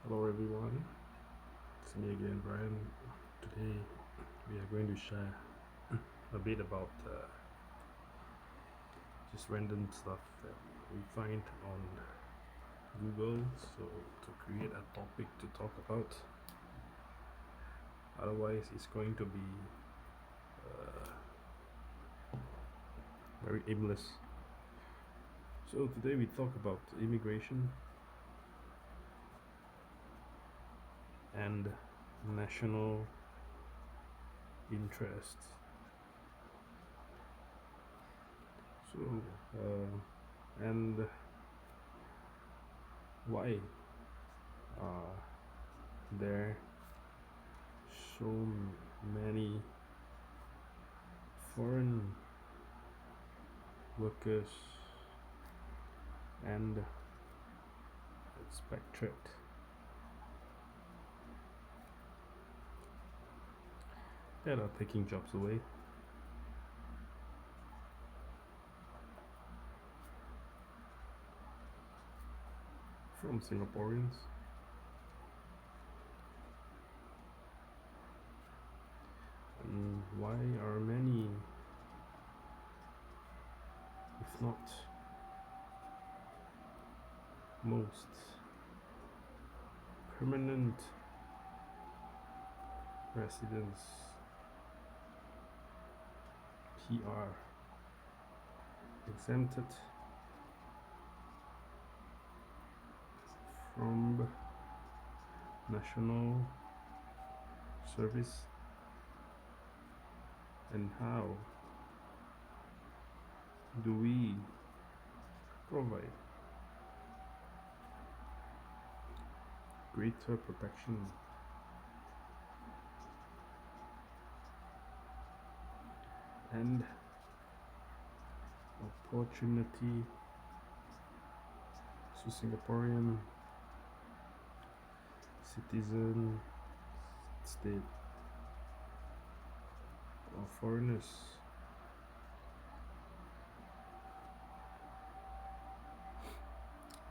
Hello everyone, it's me again, Brian. Today we are going to share a bit about just random stuff that we find on Google. So to create a topic to talk about, otherwise it's going to be very aimless. So today we talk about immigration and national interest. So and why are there so many foreign workers and expatriate that are taking jobs away from Singaporeans, and why are many, if not most, permanent residents, PR, exempted from national service, and how do we provide greater protection and opportunity to Singaporean citizen, state, or foreigners?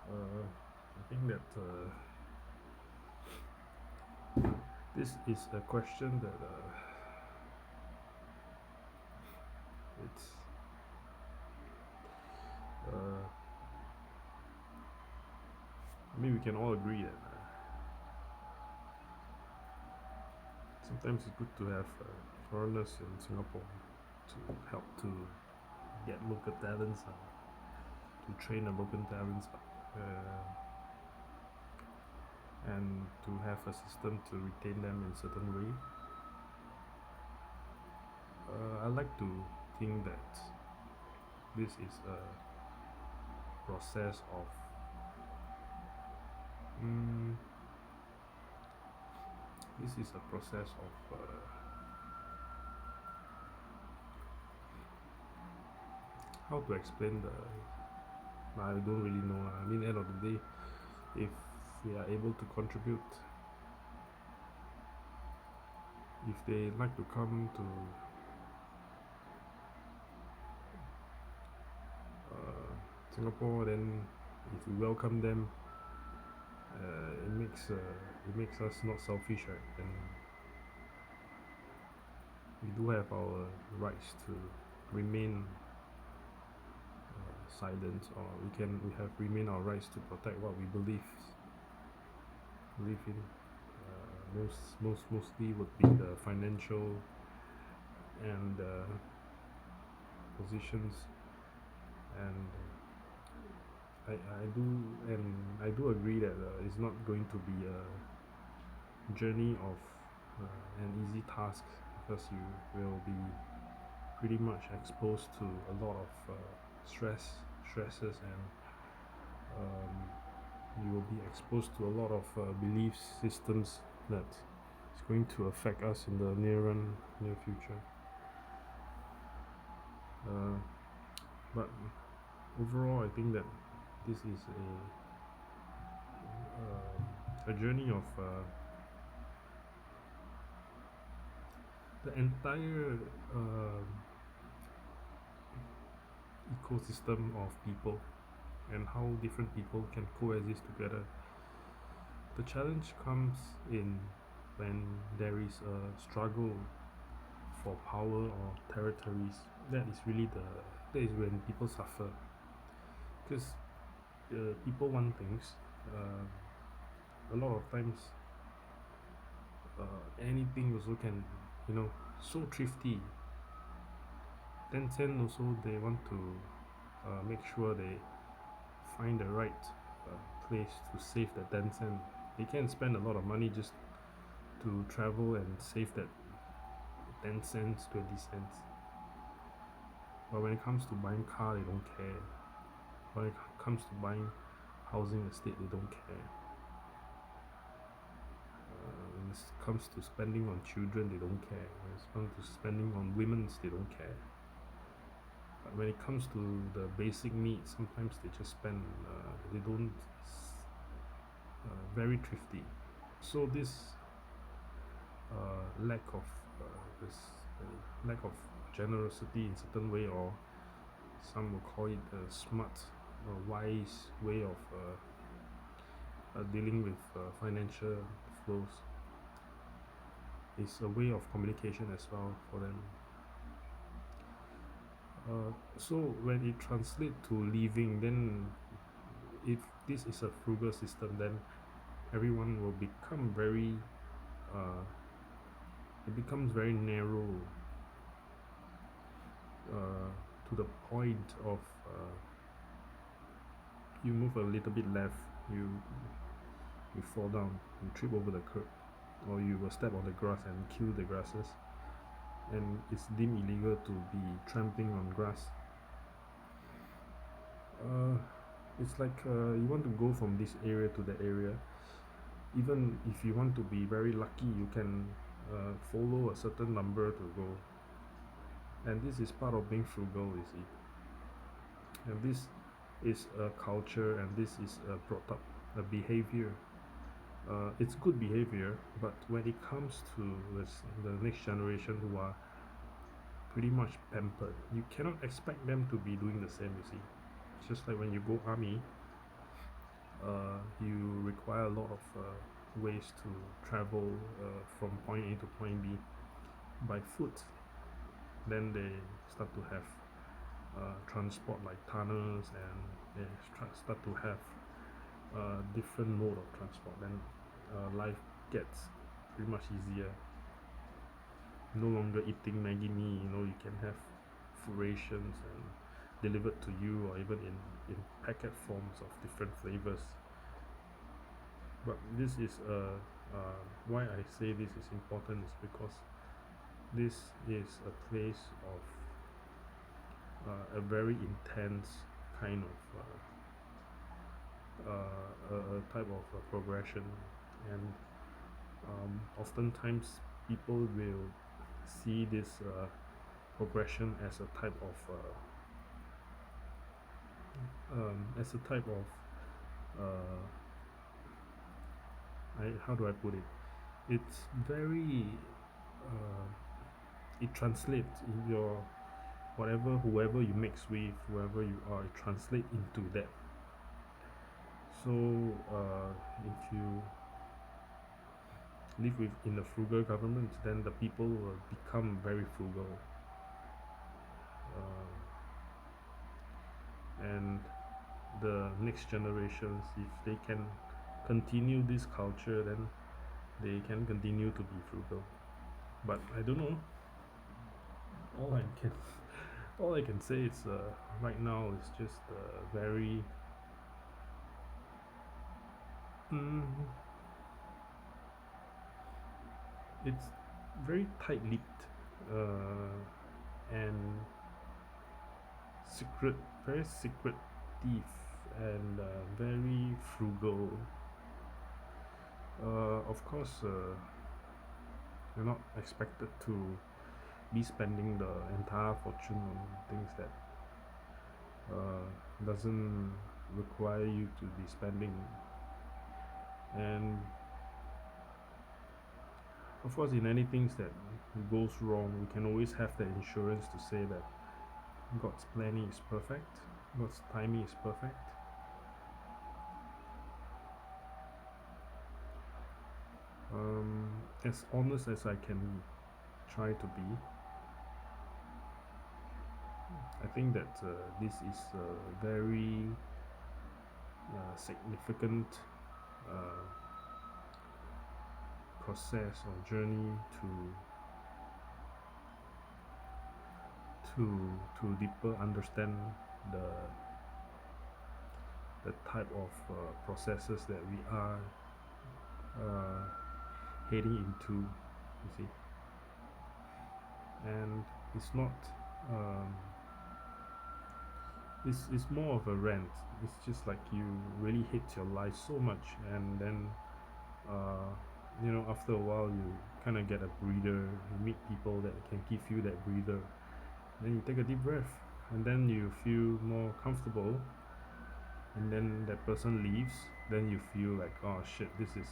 I think that this is a question that it's I mean, we can all agree that sometimes it's good to have foreigners in Singapore to help to get local talents to train the local talents and to have a system to retain them in a certain way. I like to think that this is a process of how to explain the I don't really know. I mean, end of the day, if we are able to contribute, if they like to come to Singapore, then if we welcome them, it makes us not selfish, right? And we do have our rights to remain silent, or we have remain our rights to protect what we believe in. Mostly would be the financial and positions, and I do agree that it's not going to be a journey of an easy task, because you will be pretty much exposed to a lot of stresses, and you will be exposed to a lot of belief systems that is going to affect us in the near future. But overall, I think that this is a journey of the entire ecosystem of people, and how different people can coexist together The challenge comes in when there is a struggle for power or territories. That is really that is when people suffer, because people want things. A lot of times, anything also can, so thrifty. Tencent also, they want to make sure they find the right place to save the 10 cent. They can spend a lot of money just to travel and save that 10 cents, 20 cents. But when it comes to buying car, they don't care. When it comes to buying housing estate, they don't care. When it comes to spending on children, they don't care. When it comes to spending on women's, they don't care. But when it comes to the basic needs, sometimes they just spend. They don't. Very thrifty. So this lack of this lack of generosity in certain way, or some will call it a smart or wise way of dealing with financial flows, is a way of communication as well for them. So when it translates to living, then if this is a frugal system, then everyone will become very it becomes very narrow, to the point of you move a little bit left, you fall down, you trip over the curb, or you will step on the grass and kill the grasses, and it's deemed illegal to be trampling on grass. It's like you want to go from this area to that area. Even if you want to be very lucky, you can follow a certain number to go, and this is part of being frugal, you see. And this is a culture, and this is brought up a behavior. It's good behavior, but when it comes to the next generation, who are pretty much pampered, you cannot expect them to be doing the same, you see. It's just like when you go army, you require a lot of ways to travel from point A to point B by foot. Then they start to have transport like tunnels, and they start to have different mode of transport. Then life gets pretty much easier. No longer eating Maggi mee, you can have food rations and delivered to you, or even in packet forms of different flavors. But this is why I say this is important, is because this is a place of a very intense kind of a type of progression, and oftentimes people will see this progression as a type of how do I put it? It's very it translates in your whoever you mix with, whoever you are, it translates into that. So if you live in a frugal government, then the people will become very frugal, and the next generations, if they can continue this culture, then they can continue to be frugal. But I don't know. All I can say is right now is just very it's very tight-lipped and very secretive, and very frugal. Of course, you're not expected to be spending the entire fortune on things that doesn't require you to be spending. And of course, in any things that goes wrong, we can always have the insurance to say that God's planning is perfect, God's timing is perfect. as honest as I can try to be. I think that this is a very significant uh, process or journey to to deeper understand the the type of processes that we are uh, heading into, you see. And it's not um, it's more of a rant. It's just like you really hate your life so much, and then uh, after a while you kind of get a breather. You meet people that can give you that breather, then you take a deep breath, and then you feel more comfortable, and then that person leaves. Then you feel like, oh shit, this is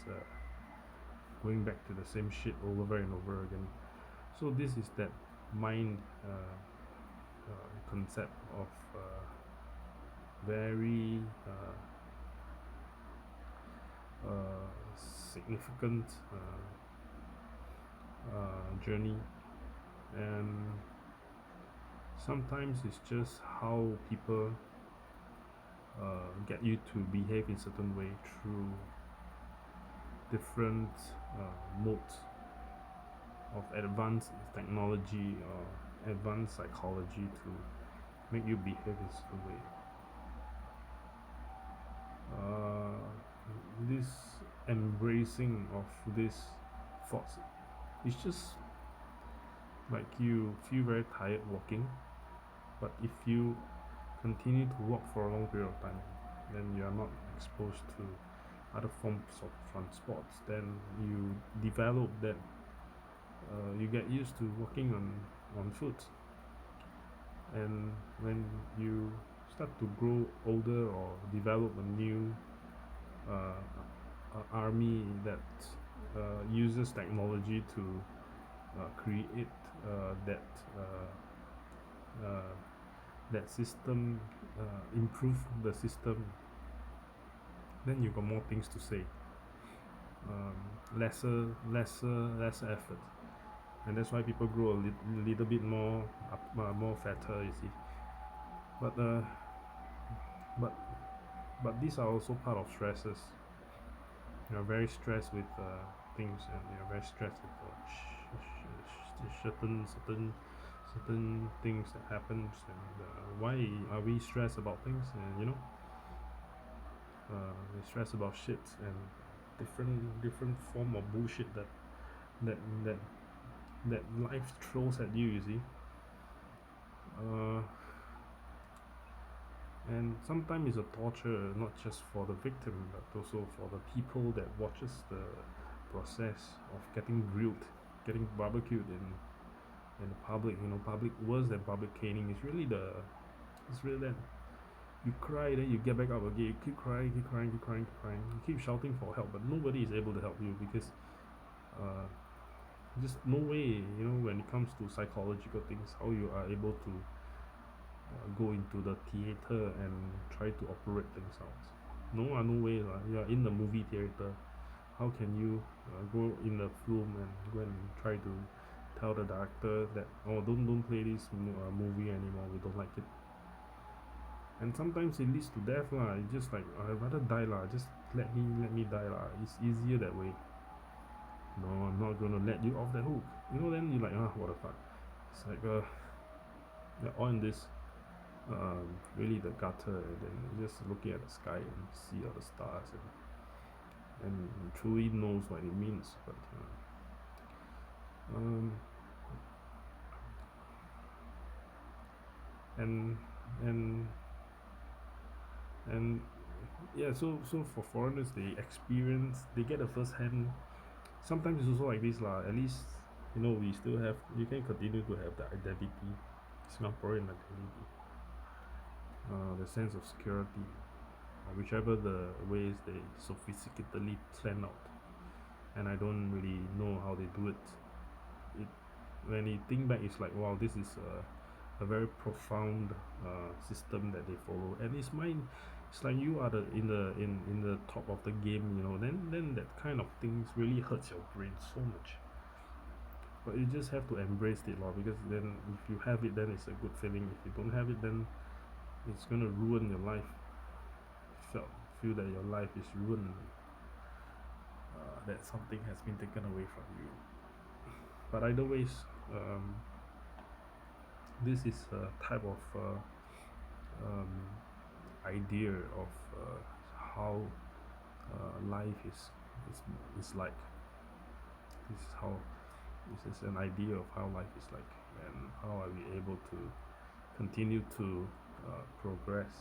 going back to the same shit over and over again. So this is that mind concept of very significant journey. And sometimes it's just how people get you to behave in certain way through different modes of advanced technology or advanced psychology to make you behave in certain way. This embracing of this thoughts, it's just like you feel very tired walking, but if you continue to walk for a long period of time, then you are not exposed to other forms of transports, then you develop that you get used to walking on foot. And when you start to grow older or develop a new army that uses technology to create that that system, improve the system, then you got more things to say. Less effort, and that's why people grow a little bit more more fatter, you see. But but but these are also part of stresses. You're very stressed with things, and you're very stressed with certain things that happens. And why are we stressed about things? And we stress about shit and different form of bullshit that that that life throws at you. You see. And sometimes it's a torture, not just for the victim, but also for the people that watches the process of getting grilled, getting barbecued in the public. Public worse than public caning. It's really that you cry, then you get back up again. You keep crying, keep crying, keep crying, keep crying. You keep shouting for help, but nobody is able to help you because uh, just no way. When it comes to psychological things, how you are able to go into the theater and try to operate things out. No way lah. You are in the movie theater. How can you go in the film and go and try to tell the director that, oh, don't play this movie anymore, we don't like it. And sometimes it leads to death lah. It's just like, I'd rather die lah. Just let me die lah. It's easier that way. No, I'm not gonna let you off the hook. Then you're like, what the fuck. It's like you're on this really the gutter, and then just looking at the sky and see all the stars, and truly knows what it means. But and and and yeah, so for foreigners, they get a first hand. Sometimes it's also like this lah. At least we still have, you can continue to have the identity, Singaporean identity, the sense of security, whichever the ways they sophisticatedly plan out. And I don't really know how they do it. When you think back, it's like, wow, this is a very profound system that they follow, and It's like you are in the top of the game, you know. Then that kind of things really hurts your brain so much. But you just have to embrace it, lor. Because then if you have it, then it's a good feeling. If you don't have it, then it's gonna ruin your life. Feel feel that your life is ruined. That something has been taken away from you. But either ways, um, this is a type of um, idea of how life is is like. This is how this is an idea of how life is like, and how are we able to continue to progress.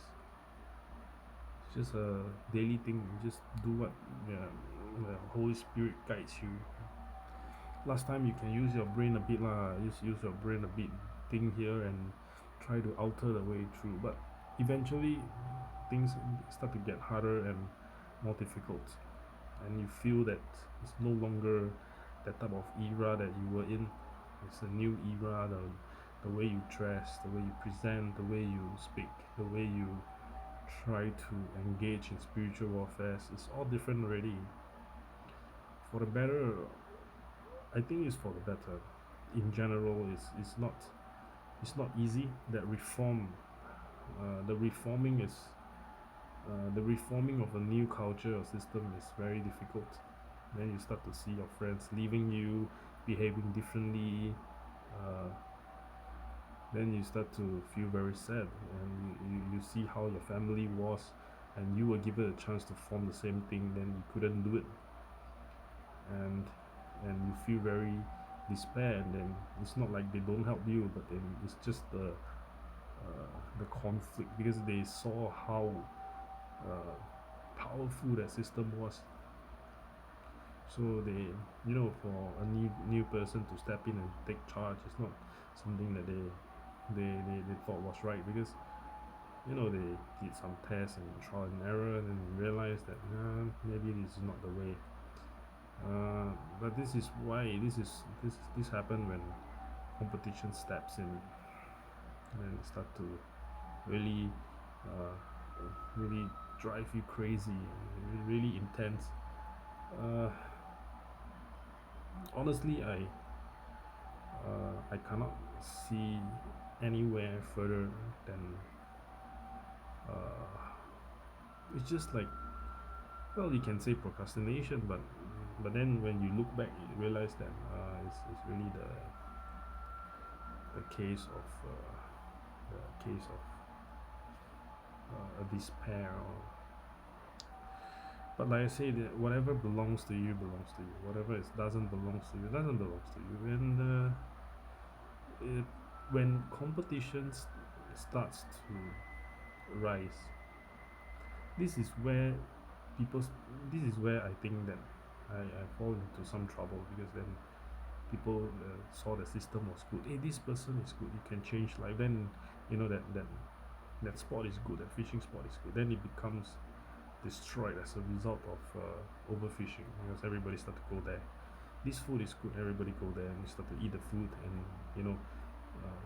It's just a daily thing. You just do what the Holy Spirit guides you. Last time you can use your brain a bit lah. Just use your brain a bit, think here and try to alter the way through. But eventually, things start to get harder and more difficult, and you feel that it's no longer that type of era that you were in. It's a new era. The way you dress, the way you present, the way you speak, the way you try to engage in spiritual warfare, it's all different already. For the better, I think it's for the better. In general, it's not easy. That reform, the reforming is the reforming of a new culture or system is very difficult. Then you start to see your friends leaving you, behaving differently. Uh, then you start to feel very sad, and you see how your family was, and you were given a chance to form the same thing, then you couldn't do it, and you feel very despair. And then it's not like they don't help you, but then it's just the conflict, because they saw how powerful that system was. So they, for a new person to step in and take charge, it's not something that they thought was right, because they did some tests and trial and error, and then realized that maybe this is not the way. But this is why this happened when competition steps in and start to really uh, really drive you crazy, really intense. Uh, Honestly, I cannot see anywhere further than it's just like, well, you can say procrastination, but then when you look back, you realize that it's really the case of a despair. But like I say, that whatever belongs to you belongs to you. Whatever doesn't belong to you doesn't belong to you. And when competitions starts to rise, this is where people. This is where I think that I fall into some trouble, because then people saw the system was good. Hey, this person is good. You can change life. Then that sport is good. That fishing sport is good. Then it becomes destroyed as a result of overfishing, because everybody start to go there. This food is good. Everybody go there and start to eat the food, and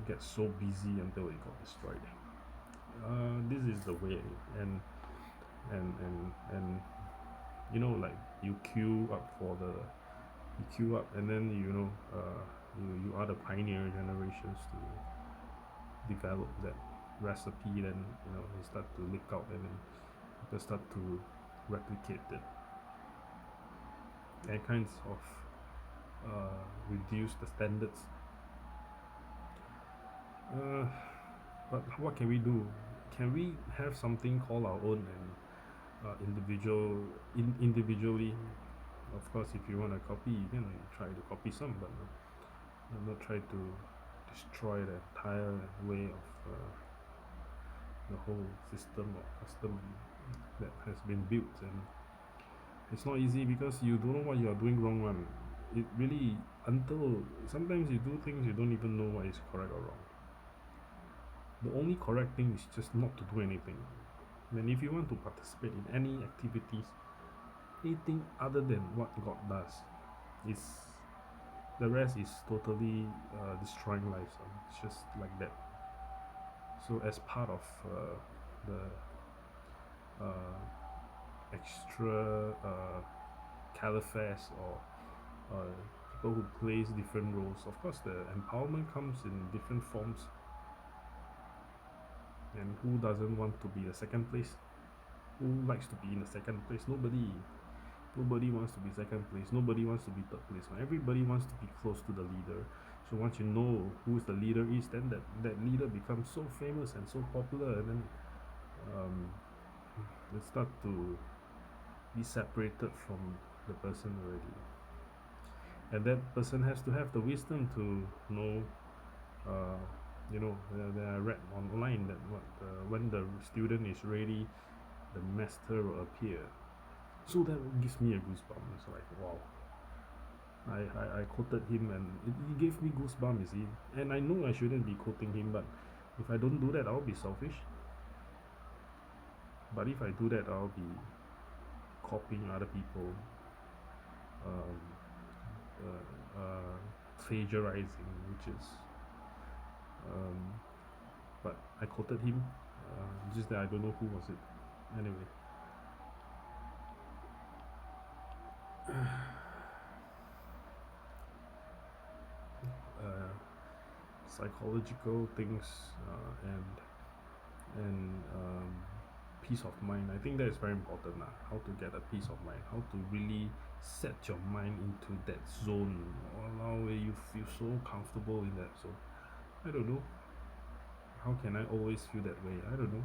get so busy until it got destroyed. This is the way, and like you queue up and then you are the pioneer generations to develop that recipe. Then you start to leak out, and then people start to replicate it, and kinds of reduce the standards. But what can we do? Can we have something called our own, and individually? Of course, if you want to copy, you can try to copy some, but not try to destroy the entire way of the whole system or custom that has been built. And it's not easy, because you don't know what you are doing wrong one. It really, until sometimes you do things you don't even know what is correct or wrong. The only correct thing is just not to do anything. And if you want to participate in any activities, anything other than what God does, is the rest is totally destroying lives. It's just like that. So as part of the extra caliphas or people who plays different roles. Of course, the empowerment comes in different forms, and who doesn't want to be the second place? Who likes to be in the second place? Nobody. Nobody wants to be second place. Nobody wants to be third place. Everybody wants to be close to the leader. So once you know who the leader is, then that leader becomes so famous and so popular, and then um, they start to be separated from the person already. And that person has to have the wisdom to know, uh, that I read online that when the student is ready, the master will appear. So that gives me a goosebump. It's like, wow. I quoted him, and it gave me goosebumps, you see. And I know I shouldn't be quoting him, but if I don't do that, I'll be selfish. But if I do that, I'll be copying other people, um, plagiarizing, which is. But I quoted him, just that I don't know who was it. Anyway. Psychological things and peace of mind. I think that is very important. How to get a peace of mind, how to really set your mind into that zone, where you feel so comfortable in that zone. I don't know. How can I always feel that way? I don't know.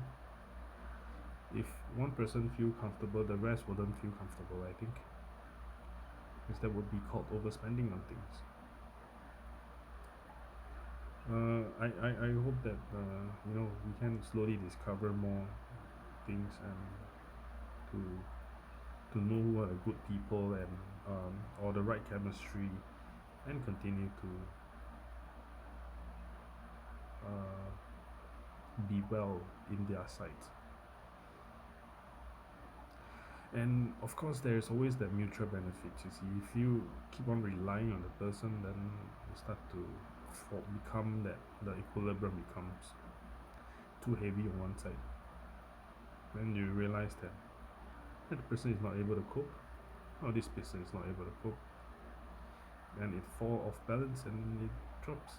If one person feel comfortable, the rest wouldn't feel comfortable, I think. Because that would be called overspending on things. I hope that we can slowly discover more things, and to know who are the good people, and or the right chemistry, and continue to be well in their sight. And of course, there's always that mutual benefit. You see, if you keep on relying on the person, then you start to become that the equilibrium becomes too heavy on one side. Then you realize that the person is not able to cope, or this person is not able to cope, and it falls off balance and it drops.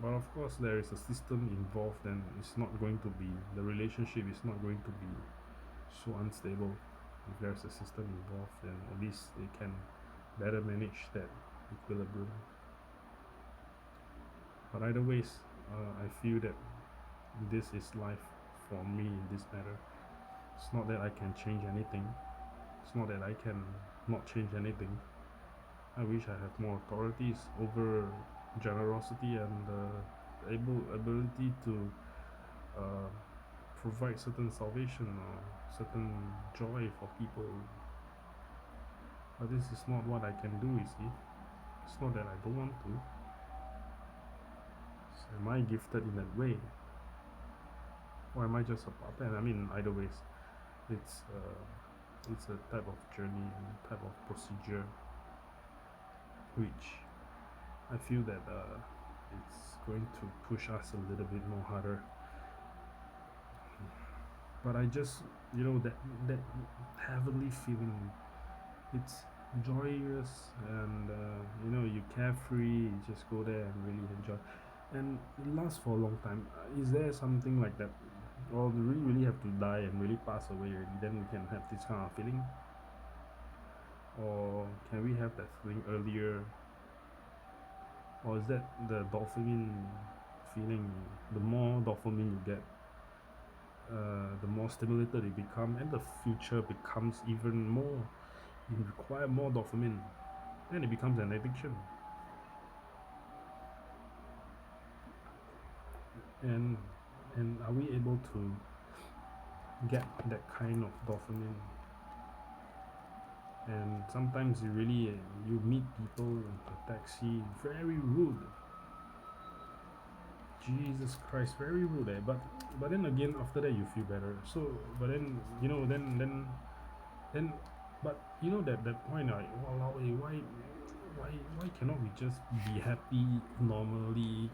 But of course, there is a system involved, and the relationship is not going to be so unstable. If there's a system involved, then at least they can better manage that equilibrium. But either ways, I feel that this is life for me in this matter. It's not that I can change anything. It's not that I can not change anything. I wish I have more authorities over generosity and ability to provide certain salvation or certain joy for people. But this is not what I can do, you see. It's not that I don't want to. Am I gifted in that way? Or am I just a puppet? I mean, either ways, it's a type of journey and type of procedure which I feel that it's going to push us a little bit more harder. But I just, that heavenly feeling, it's joyous, and you carefree, you just go there and really enjoy, and it lasts for a long time. Is there something like that, or do we really have to die and really pass away already, then we can have this kind of feeling? Or can we have that feeling earlier? Or is that the dopamine feeling? The more dopamine you get, the more stimulated you become, and the future becomes even more. You require more dopamine, and it becomes an addiction. And are we able to get that kind of dopamine? And sometimes you meet people in the taxi, very rude. Jesus Christ, very rude. But then again, after that you feel better. So, but then but that point, like, why cannot we just be happy normally?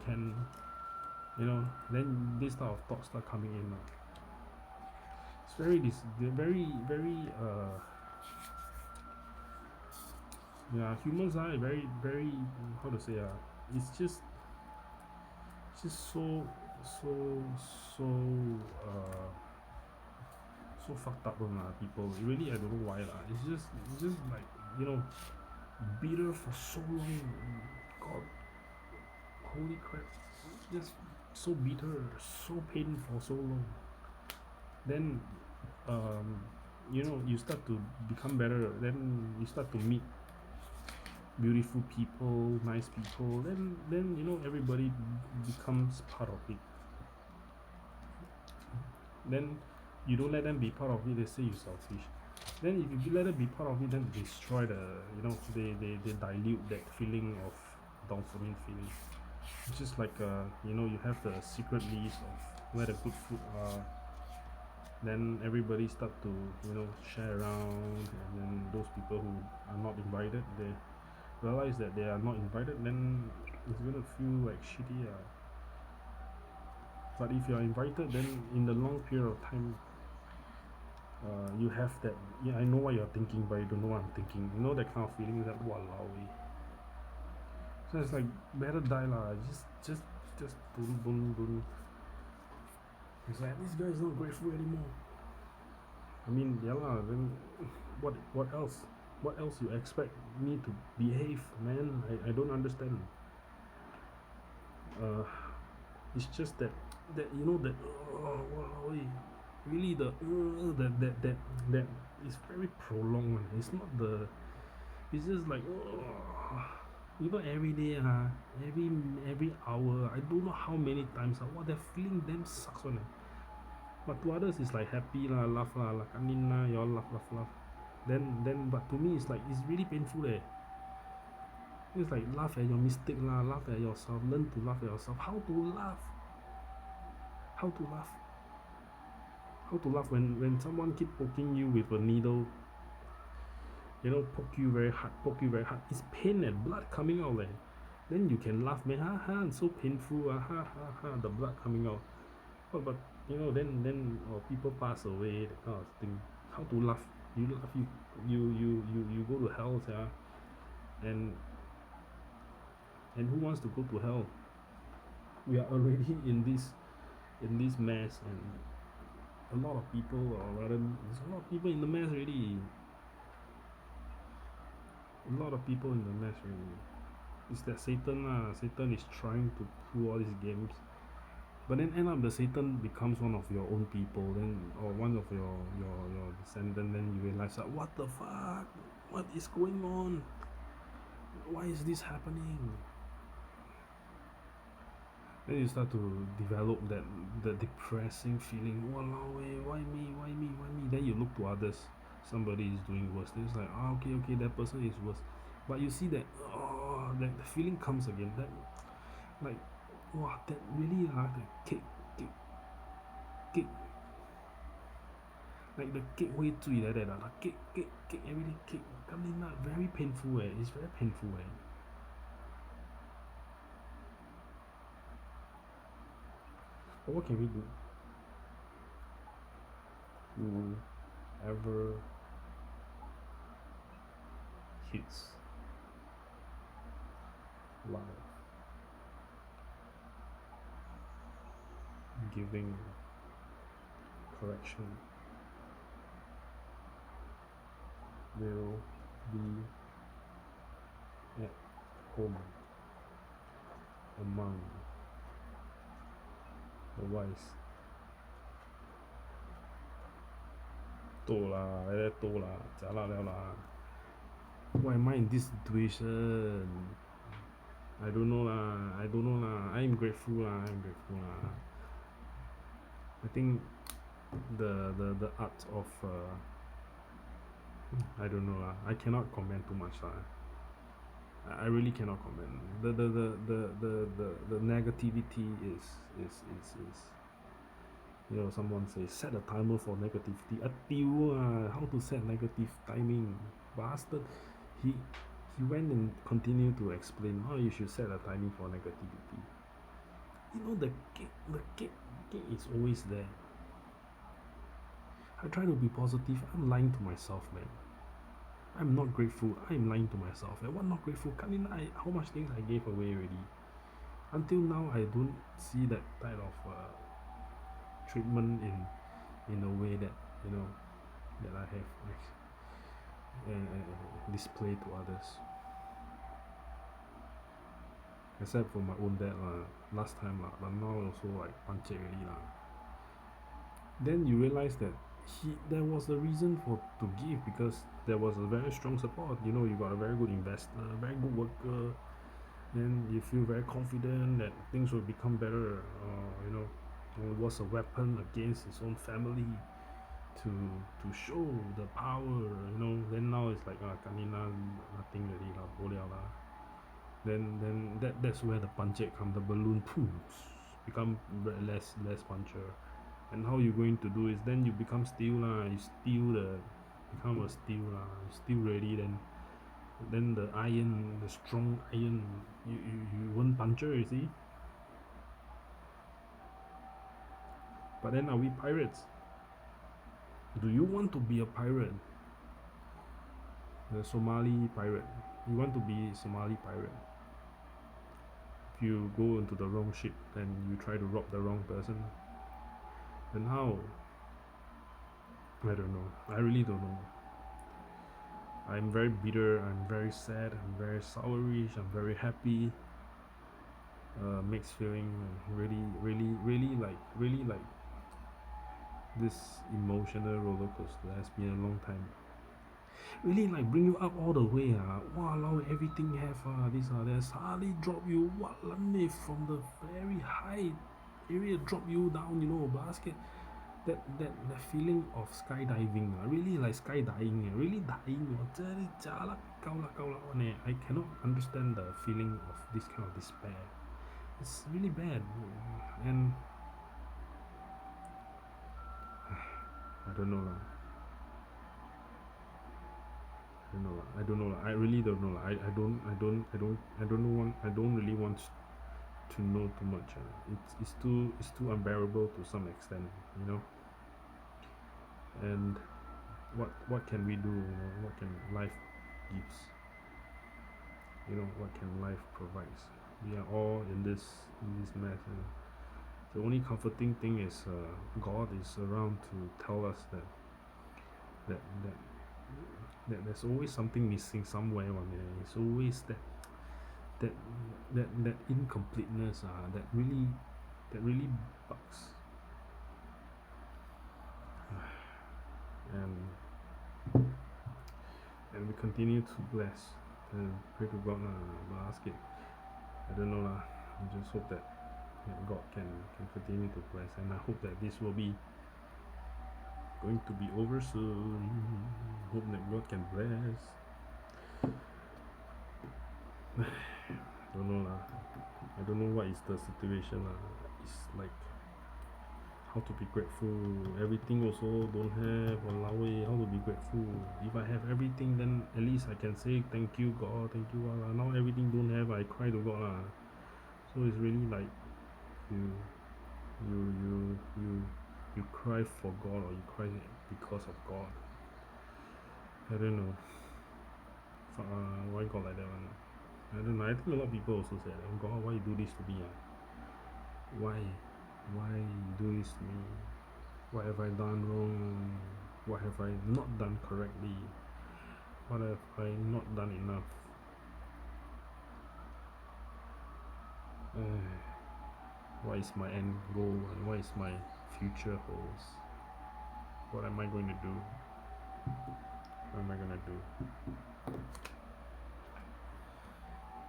then this type of thoughts start coming in. It's very very very yeah, humans are very very, how to say, it's just so so uh so fucked up one people. Really, I don't know why it's just like, you know bitter for so long. God, holy crap, just so bitter, so pain for so long. Then you start to become better. Then you start to meet beautiful people, nice people. Then everybody becomes part of it. Then you don't let them be part of it, they say you selfish. Then if you let them be part of it, then they destroy they dilute that feeling of dopamine feeling. It's just like you have the secret list of where the good food are. Then everybody start to share around, and then those people who are not invited, they realize that they are not invited. Then it's gonna feel like shitty. But if you are invited, then in the long period of time, you have that. Yeah, I know what you're thinking, but you don't know what I'm thinking. That kind of feeling, that walao. So it's like, better die lah. Just don't. It's like, this guy is not grateful anymore. I mean, yeah lah. Then what else? What else you expect me to behave, man? I don't understand. It's just that that walao. Really, that is very prolonged. It's not the. It's just like, every day, every hour. I don't know how many times. What, that feeling damn sucks one. But to others, it's like happy lah, laugh lah, like I mean lah, you all laugh. Then, but to me, it's really painful. It's like, laugh at your mistake lah, laugh at yourself, learn to laugh at yourself. How to laugh? How to laugh? How to laugh when someone keep poking you with a needle? Poke you very hard. It's pain and blood coming out. Then you can laugh, man. Ha ha, it's so painful. Ha, the blood coming out. But then people pass away, that kind of thing. How to laugh? You laugh, you go to hell, yeah. And who wants to go to hell? We are already in this mess, and a lot of people, or rather, there's a lot of people in the mess already. A lot of people in the mess already. It's that Satan lah. Satan is trying to pull all these games, but then end up the Satan becomes one of your own people, then, or one of your descendant. Then you realize, what the fuck? What is going on? Why is this happening? Then you start to develop the depressing feeling. Walao, why me? Then you look to others. Somebody is doing worse. Then it's like, okay, that person is worse. But you see that, that the feeling comes again. That, like, wow, that really the kick, like the kick way too like that. The kick, everyday kick. Coming out very painful. It's very painful. But what can we do? Whoever hits life, giving correction, will be at home among the wise. Toh lah, like that toh lah, jialat liao lah. Why am I in this situation? I don't know lah. I'm grateful lah. I think the art of I don't know lah. I cannot comment too much lah. I really cannot comment. The negativity is someone says set a timer for negativity. How to set negative timing? Bastard. He went and continued to explain how you should set a timing for negativity. the cake is always there. I try to be positive. I'm lying to myself, man. I'm not grateful. I'm lying to myself. And what not grateful? How much things I gave away already? Until now, I don't see that type of treatment in a way that that I have displayed to others. Except for my own dad last time but now also like pancit already Then you realize that there was a reason for to give, because there was a very strong support. You got a very good investor, a very good worker, then you feel very confident that things will become better. It was a weapon against his own family to show the power. Then now it's like kanina nothing already lah, bo liao lah. Then that's where the pancit come, the balloon become less puncher. And how you going to do is then you become steel lah, become a steel lah, steel ready, then the iron, the strong iron, you won't puncture, you see. But then are we pirates? Do you want to be a pirate? The Somali pirate. You want to be a Somali pirate? If you go into the wrong ship and you try to rob the wrong person, then how? I don't know. I really don't know. I'm very bitter, I'm very sad, I'm very sourish, I'm very happy. Mixed feeling, really like this emotional roller coaster has been a long time. Really like bring you up all the way wow, everything have this that, suddenly drop you from the very high area, drop you down, basket. That feeling of skydiving really like skydiving, really dying. I cannot understand the feeling of this kind of despair. It's really bad. And I don't know lah. I don't know. I really don't know. I don't really want to know too much. It's too unbearable to some extent, And what can we do? What can life gives? What can life provides? We are all in this mess. The only comforting thing is God is around to tell us that there's always something missing somewhere. It's always that incompleteness that really bugs. And we continue to bless and pray to God but ask it. I don't know lah. I just hope that God can continue to bless, and I hope that this will be going to be over soon. Hope that God can bless. Don't know lah. I don't know what is the situation lah. It's like how to be grateful. Everything also don't have. Walao, how to be grateful? If I have everything, then at least I can say thank you God, thank you Allah. Now everything don't have, I cry to God lah. So it's really like you cry for God, or you cry because of God. I don't know. Why God like that one? I don't know. I think a lot of people also say, oh God, why you do this to me? Why you do this to me? What have I done wrong? What have I not done correctly? What have I not done enough? What is my end goal, and what is my future holds? What am I going to do? What am I going to do?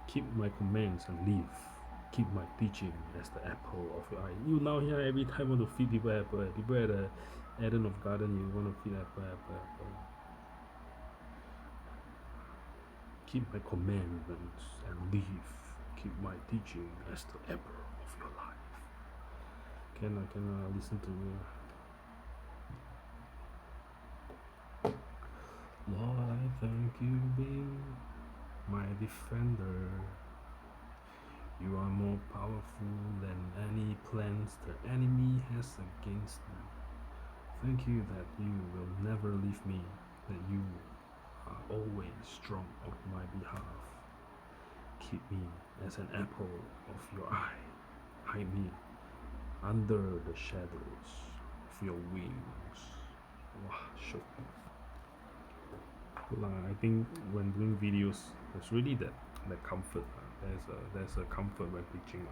Keep my commands and live. Keep my teaching as the apple of your eye. You now here every time want to feed people apple. People at the Eden of Garden, you want to feed apple. Keep my commandments and live. Keep my teaching as the apple of your life. Can I listen to you? Lord, I thank you being my defender. You are more powerful than any plans the enemy has against me. Thank you that you will never leave me, that you are always strong on my behalf. Keep me as an apple of your eye. Hide me under the shadows of your wings. Wah, shiok. I think when doing videos, there's really that comfort. There's a comfort when preaching.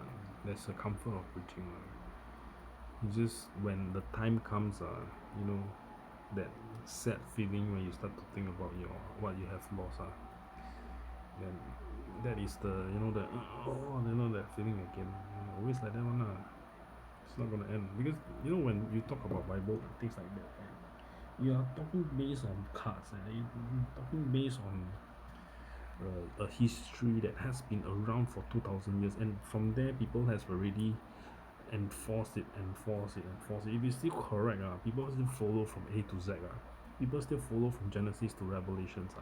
There's a comfort of preaching. It's just when the time comes, you know, that sad feeling when you start to think about what you have lost. Then that is the that feeling again. Always like that one. It's not gonna end because when you talk about Bible things like that, right? You are talking based on cards, and you're talking based on a history that has been around for 2,000 years, and from there people has already enforced it. If it's still correct, people still follow from A to Z. People still follow from Genesis to Revelations.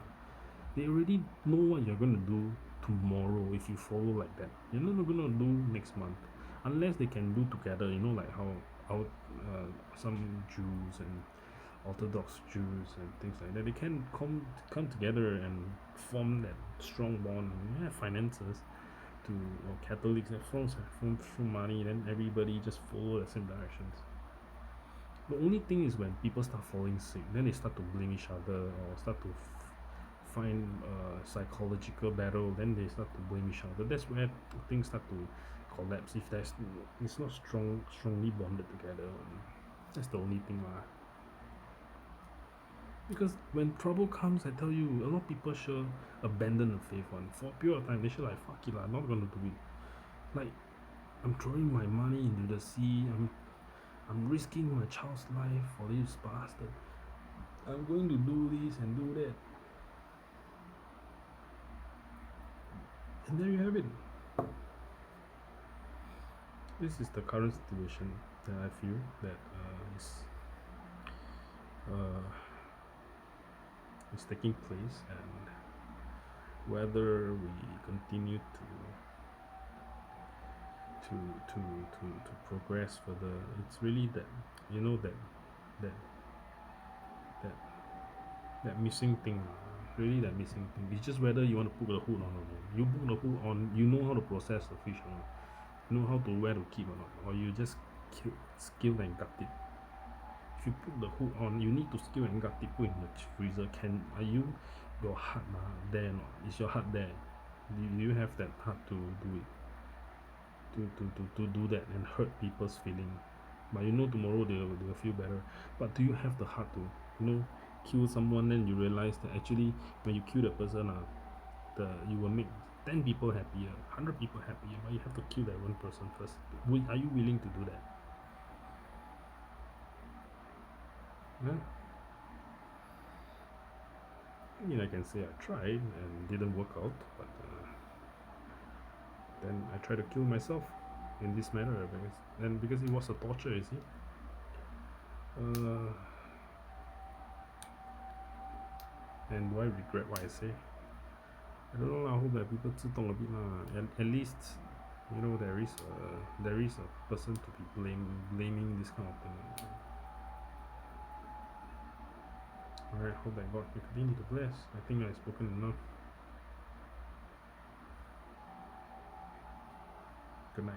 They already know what you're gonna do tomorrow if you follow like that. You're not gonna do next month unless they can do together. Like how some Jews and Orthodox Jews and things like that, they can come together and form that strong bond. You have finances to Catholics that forms money, then everybody just follow the same directions. The only thing is when people start falling sick, then they start to blame each other or start to find psychological battle, then they start to blame each other. That's where things start to collapse if it's not strongly bonded together. That's the only thing. Because when trouble comes, I tell you, a lot of people sure abandon the faith one. For a period of time, they sure like, fuck it lah, I'm not gonna do it. Like, I'm throwing my money into the sea, I'm risking my child's life for this bastard. I'm going to do this and do that. And there you have it. This is the current situation that I feel that is taking place, and whether we continue to progress further, it's really that that missing thing. Really that missing thing. It's just whether you want to put the hook on or not. You put the hook on, you know how to process the fish or not. You know how to where to keep or not. Or you just skill and gut it. If you put the hook on, you need to skill and gut it, put in the freezer. Are you your heart there or not? Is your heart there? Do you have that heart to do it? To do that and hurt people's feeling? But tomorrow they will feel better. But do you have the heart to kill someone, then you realize that actually when you kill the person, you will make 10 people happier, 100 people happier, but you have to kill that one person first. Are you willing to do that? Yeah? I mean, I can say I tried and didn't work out, but then I tried to kill myself in this manner because it was a torture, you see. And do I regret what I say? I don't know. I hope that people 自动 a bit and at least there is a person to be blaming this kind of thing. Alright, hope that God will continue to bless. I think I've spoken enough. Good night.